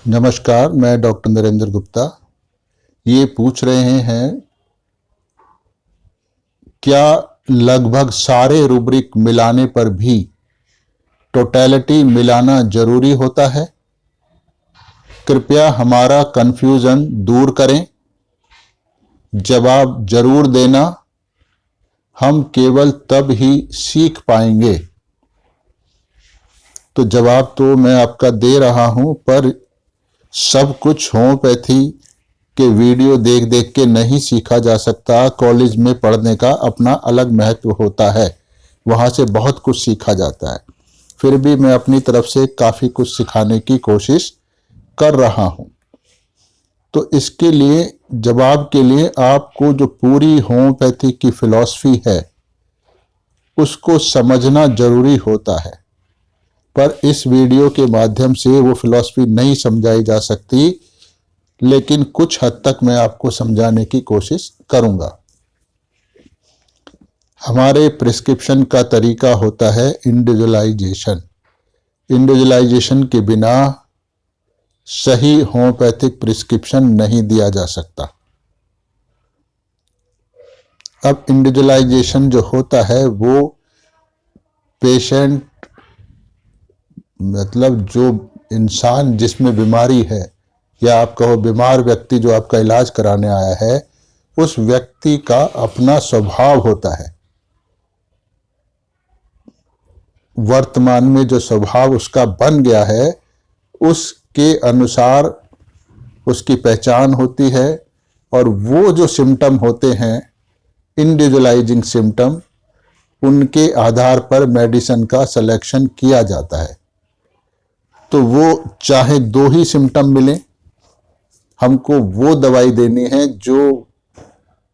नमस्कार, मैं डॉक्टर नरेंद्र गुप्ता। ये पूछ रहे हैं क्या लगभग सारे रूब्रिक मिलाने पर भी टोटलिटी मिलाना जरूरी होता है? कृपया हमारा कंफ्यूजन दूर करें। जवाब जरूर देना, हम केवल तब ही सीख पाएंगे। तो जवाब तो मैं आपका दे रहा हूं, पर सब कुछ होम्योपैथी के वीडियो देख देख के नहीं सीखा जा सकता। कॉलेज में पढ़ने का अपना अलग महत्व होता है, वहां से बहुत कुछ सीखा जाता है। फिर भी मैं अपनी तरफ से काफी कुछ सिखाने की कोशिश कर रहा हूं। तो इसके लिए जवाब के लिए आपको जो पूरी होम्योपैथी की फिलॉसफी है उसको समझना जरूरी होता है, पर इस वीडियो के माध्यम से वो फिलॉसफी नहीं समझाई जा सकती, लेकिन कुछ हद तक मैं आपको समझाने की कोशिश करूंगा। हमारे प्रिस्क्रिप्शन का तरीका होता है इंडिविजुअलाइजेशन। इंडिविजुअलाइजेशन के बिना सही होम्योपैथिक प्रिस्क्रिप्शन नहीं दिया जा सकता। अब इंडिविजुअलाइजेशन जो होता है वो पेशेंट, मतलब जो इंसान जिसमें बीमारी है, या आप कहो बीमार व्यक्ति जो आपका इलाज कराने आया है, उस व्यक्ति का अपना स्वभाव होता है। वर्तमान में जो स्वभाव उसका बन गया है उसके अनुसार उसकी पहचान होती है, और वो जो सिम्टम होते हैं इंडिविजुअलाइजिंग सिम्टम, उनके आधार पर मेडिसिन का सिलेक्शन किया जाता है। तो वो चाहे 2 ही सिम्टम मिले, हमको वो दवाई देनी है जो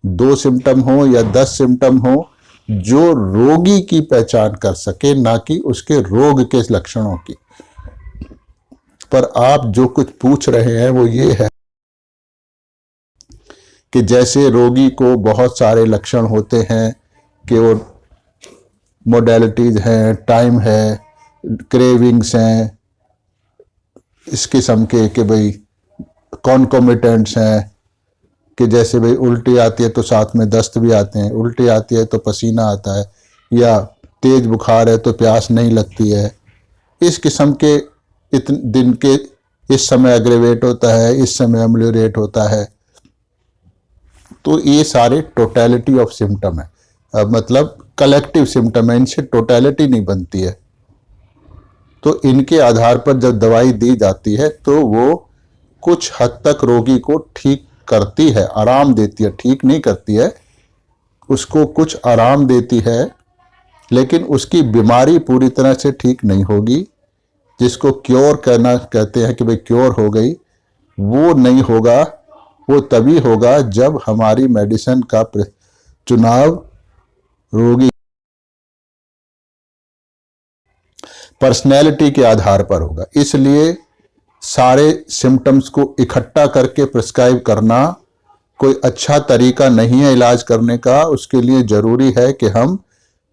2 सिम्टम हो या 10 सिम्टम हो, जो रोगी की पहचान कर सके, ना कि उसके रोग के लक्षणों की। पर आप जो कुछ पूछ रहे हैं वो ये है कि जैसे रोगी को बहुत सारे लक्षण होते हैं कि वो मोडेलिटीज हैं, टाइम है, क्रेविंग्स हैं, इस किस्म के कि भाई कॉन्कोमिटेंट्स हैं, कि जैसे भाई उल्टी आती है तो साथ में दस्त भी आते हैं, उल्टी आती है तो पसीना आता है, या तेज बुखार है तो प्यास नहीं लगती है। इस किस्म के दिन के इस समय एग्रेवेट होता है, इस समय अम्लियोरेट होता है। तो ये सारे टोटलिटी ऑफ सिम्टम है, मतलब कलेक्टिव सिम्टम है, इनसे टोटलिटी नहीं बनती है। तो इनके आधार पर जब दवाई दी जाती है तो वो कुछ हद तक रोगी को ठीक करती है, आराम देती है। ठीक नहीं करती है, उसको कुछ आराम देती है, लेकिन उसकी बीमारी पूरी तरह से ठीक नहीं होगी। जिसको क्योर करना कहते हैं कि भाई क्योर हो गई, वो नहीं होगा। वो तभी होगा जब हमारी मेडिसिन का चुनाव रोगी पर्सनैलिटी के आधार पर होगा। इसलिए सारे सिम्टम्स को इकट्ठा करके प्रिस्क्राइब करना कोई अच्छा तरीका नहीं है इलाज करने का। उसके लिए जरूरी है कि हम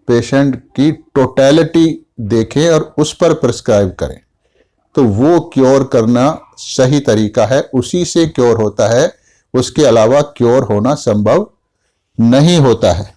पेशेंट की टोटलिटी देखें और उस पर प्रिस्क्राइब करें, तो वो क्योर करना सही तरीका है। उसी से क्योर होता है, उसके अलावा क्योर होना संभव नहीं होता है।